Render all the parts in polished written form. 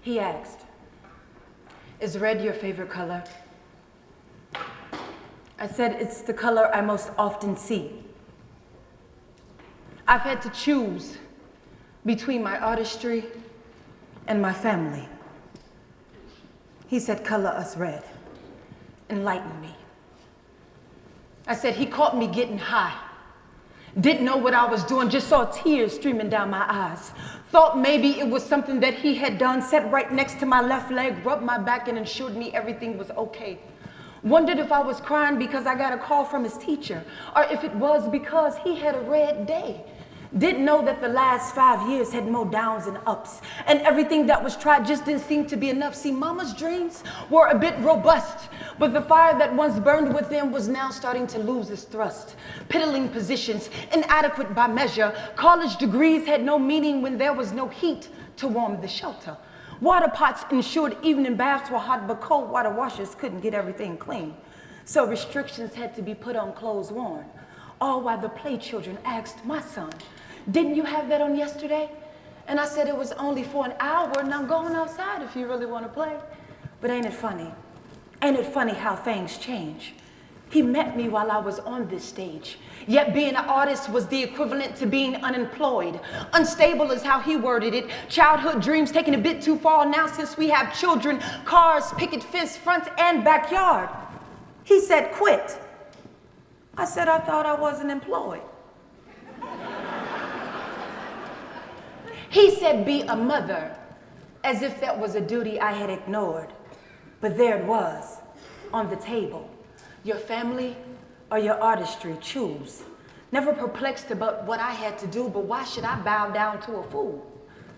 He asked, "Is red your favorite color?" I said, "It's the color I most often see. I've had to choose between my artistry and my family." He said, "Color us red. Enlighten me." I said, "He caught me getting high. Didn't know what I was doing, just saw tears streaming down my eyes. Thought maybe it was something that he had done, sat right next to my left leg, rubbed my back and assured me everything was okay. Wondered if I was crying because I got a call from his teacher, or if it was because he had a red day. Didn't know that the last 5 years had more downs and ups, and everything that was tried just didn't seem to be enough. See, mama's dreams were a bit robust, but the fire that once burned within was now starting to lose its thrust. Piddling positions, inadequate by measure. College degrees had no meaning when there was no heat to warm the shelter. Water pots ensured evening baths were hot, but cold water washers couldn't get everything clean. So restrictions had to be put on clothes worn. All while the play children asked my son, "Didn't you have that on yesterday?" And I said, "It was only for an hour. Now go on outside if you really want to play." But ain't it funny? Ain't it funny how things change? He met me while I was on this stage. Yet being an artist was the equivalent to being unemployed. Unstable is how he worded it. Childhood dreams taken a bit too far now since we have children, cars, picket fence, front and backyard. He said, "Quit." I said, "I thought I wasn't employed." He said, "Be a mother," as if that was a duty I had ignored. But there it was, on the table. Your family or your artistry, choose. Never perplexed about what I had to do, but why should I bow down to a fool?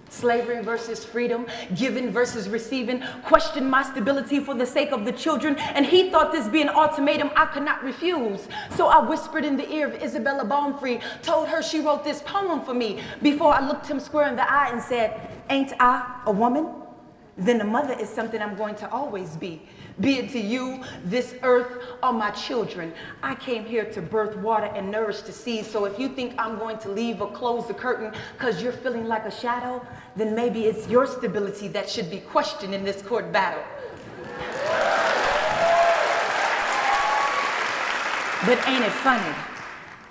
Slavery versus freedom, giving versus receiving, questioned my stability for the sake of the children, and he thought this be an ultimatum I could not refuse. So I whispered in the ear of Isabella Baumfree, told her she wrote this poem for me, before I looked him square in the eye and said, "Ain't I a woman? Then a mother is something I'm going to always be. Be it to you, this earth, or my children. I came here to birth, water, and nourish the seeds. So if you think I'm going to leave or close the curtain because you're feeling like a shadow, then maybe it's your stability that should be questioned in this court battle." But ain't it funny?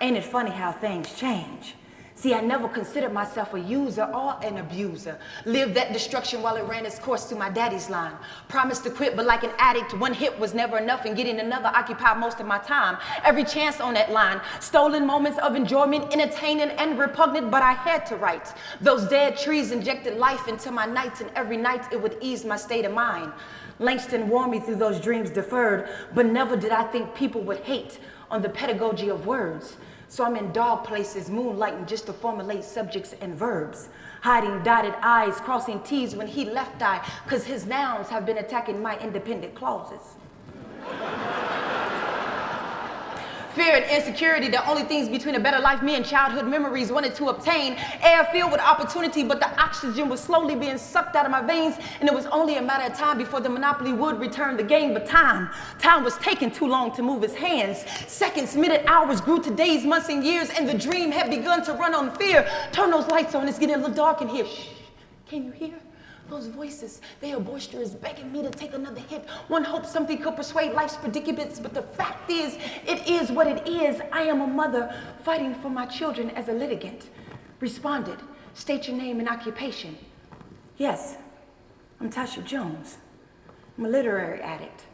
Ain't it funny how things change? See, I never considered myself a user or an abuser. Lived that destruction while it ran its course through my daddy's line. Promised to quit, but like an addict, one hit was never enough, and getting another occupied most of my time. Every chance on that line. Stolen moments of enjoyment, entertaining and repugnant, but I had to write. Those dead trees injected life into my nights, and every night it would ease my state of mind. Langston warned me through those dreams deferred, but never did I think people would hate on the pedagogy of words. So I'm in dark places, moonlighting just to formulate subjects and verbs. Hiding dotted I's, crossing T's when he left eye, because his nouns have been attacking my independent clauses. Fear and insecurity, the only things between a better life me and childhood memories wanted to obtain. Air filled with opportunity, but the oxygen was slowly being sucked out of my veins, and it was only a matter of time before the monopoly would return the game. But time was taking too long to move his hands. Seconds, minutes, hours grew to days, months, and years, and the dream had begun to run on fear. Turn those lights on, it's getting a little dark in here. Shh, can you hear? Those voices, they are boisterous, begging me to take another hit. One hopes something could persuade life's predicaments, but the fact is, it is what it is. I am a mother fighting for my children as a litigant. Responded, "State your name and occupation." "Yes, I'm Tasha Jones. I'm a literary addict,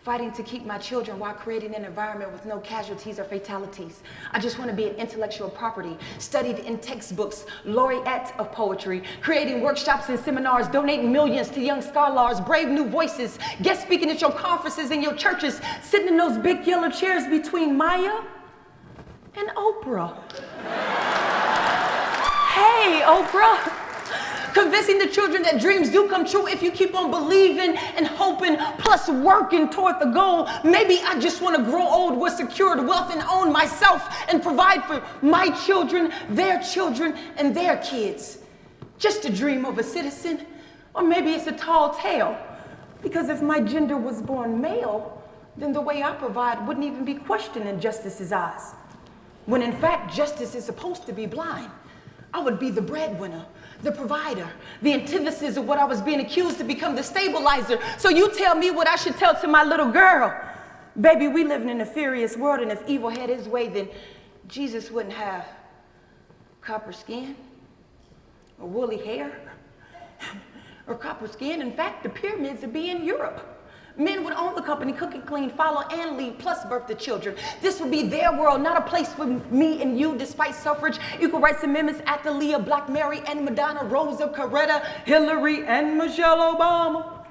fighting to keep my children while creating an environment with no casualties or fatalities. I just want to be an intellectual property, studied in textbooks, laureate of poetry, creating workshops and seminars, donating millions to young scholars, brave new voices, guest speaking at your conferences and your churches, sitting in those big yellow chairs between Maya and Oprah." Hey, Oprah. Convincing the children that dreams do come true if you keep on believing and hoping, plus working toward the goal. Maybe I just want to grow old with secured wealth and own myself and provide for my children, and their kids. Just a dream of a citizen, or maybe it's a tall tale. Because if my gender was born male, then the way I provide wouldn't even be questioned in justice's eyes. When in fact, justice is supposed to be blind. I would be the breadwinner, the provider, the antithesis of what I was being accused to become, the stabilizer. So you tell me what I should tell to my little girl. Baby, we live in a nefarious world, and if evil had his way, then Jesus wouldn't have copper skin or woolly hair or copper skin. In fact, the pyramids would be in Europe. Men would own the company, cook and clean, follow and lead, plus birth the children. This would be their world, not a place for me and you, despite suffrage, equal rights amendments, Athalia, Black Mary and Madonna, Rosa, Coretta, Hillary and Michelle Obama.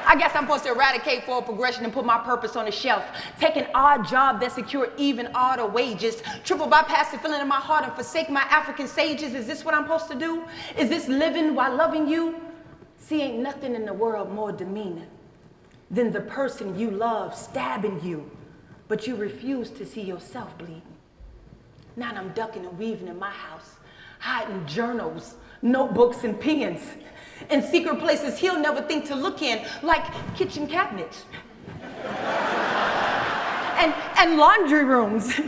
I guess I'm supposed to eradicate forward progression and put my purpose on the shelf. Take an odd job that secure even odder wages. Triple bypass the feeling in my heart and forsake my African sages. Is this what I'm supposed to do? Is this living while loving you? See, ain't nothing in the world more demeaning than the person you love stabbing you, but you refuse to see yourself bleeding. Now I'm ducking and weaving in my house, hiding journals, notebooks, and pens in secret places he'll never think to look in, like kitchen cabinets and laundry rooms.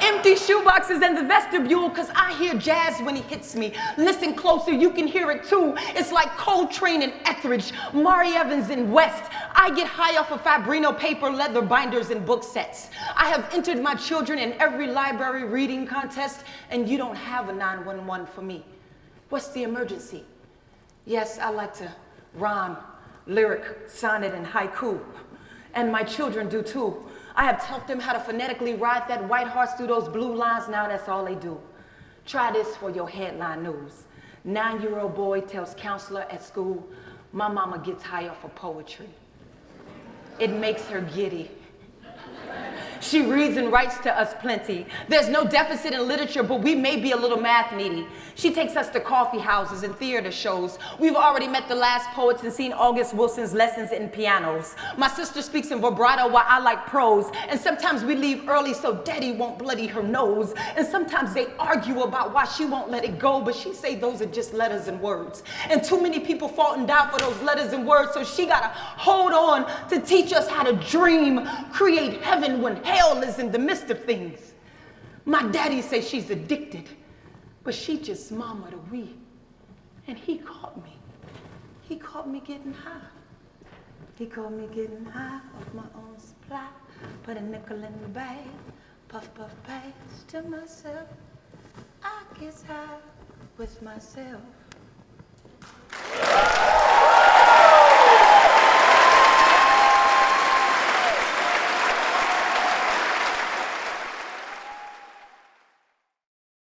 Empty shoeboxes in the vestibule, because I hear jazz when he hits me. Listen closer, you can hear it too. It's like Coltrane and Etheridge, Maury Evans and West. I get high off of Fabrino paper, leather binders, and book sets. I have entered my children in every library reading contest, and you don't have a 911 for me. What's the emergency? Yes, I like to rhyme, lyric, sonnet, and haiku, and my children do too. I have taught them how to phonetically ride that white horse through those blue lines. Now that's all they do. Try this for your headline news. 9-year-old boy tells counselor at school, my mama gets high off of poetry. It makes her giddy. She reads and writes to us plenty. There's no deficit in literature, but we may be a little math needy. She takes us to coffee houses and theater shows. We've already met the last poets and seen August Wilson's lessons in pianos. My sister speaks in vibrato while I like prose. And sometimes we leave early so daddy won't bloody her nose. And sometimes they argue about why she won't let it go, but she say those are just letters and words. And too many people fought and died for those letters and words, so she gotta hold on to teach us how to dream, create heaven when hell is in the midst of things. My daddy says she's addicted, but she just murmured a wee. And he caught me. He caught me getting high. He caught me getting high off my own supply. Put a nickel in the bag, puff, puff, pass to myself. I get high with myself.